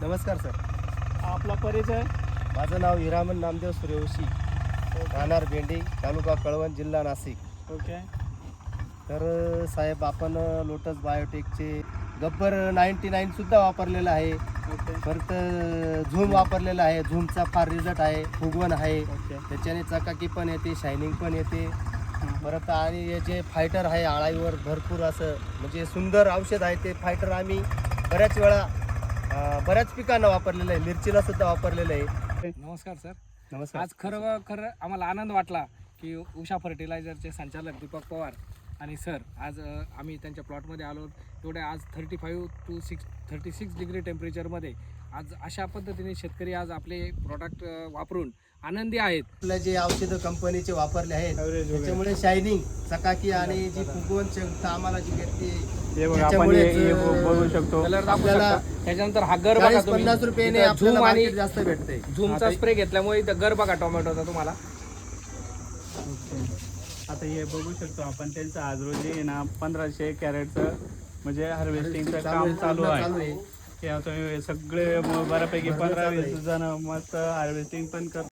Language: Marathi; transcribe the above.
नमस्कार सर. आपला परिचय. माझं नाव हिरामन नामदेव सूर्यवंशी, राहणार भेंडी, तालुका कळवण, जिल्हा नाशिक. ओके. तर साहेब, आपण लोटस बायोटेकचे गब्बर 99 सुद्धा वापरलेलं आहे. ओके. परत झूम वापरलेला आहे. झूमचा फार रिझल्ट आहे, फुगवण आहे. ओके. त्याच्याने चकाकी पण येते, शायनिंग पण येते. परत आणि हे जे फायटर आहे आळाईवर भरपूर असं म्हणजे सुंदर औषध आहे. ते फायटर आम्ही बऱ्याच वेळा बऱ्याच पिकांना वापरलेलं आहे. मिरचीला सुद्धा वापरलेलं आहे. नमस्कार सर. नमस्कार. आज खरं आम्हाला आनंद वाटला की उषा फर्टिलायझरचे संचालक दीपक पवार आणि सर आज आम्ही त्यांच्या प्लॉटमध्ये आलो. एवढ्या आज 36 डिग्री टेम्परेचरमध्ये आज अशा पद्धतीने शेतकरी आज आपले प्रॉडक्ट वापरून आनंदी आहेत. आपल्या जे औषधं कंपनीचे वापरले आहेत त्याच्यामुळे शायनिंग, चकाकी आणि जी फुगवण क्षमता आम्हाला जी भेटते बघू शकतो. कलर आपल्याला त्याच्यानंतर हा गर बघा तुम्ही. 50 रुपयाने इथं आपल्याला झूम आणि मार्केट जास्त भेटते. झूमचा स्प्रे घेतल्यामुळे इथं गर बघा टोमॅटोचा तुम्हाला. आता हे बघू शकतो आपण त्यांचं आज रोजी ना 1500 कॅरेटचं म्हणजे हार्वेस्टिंगचं काम चालू आहे. हे आता हे सगळे बऱ्यापैकी 15-20 जण मस्त हार्वेस्टिंग पण करतात.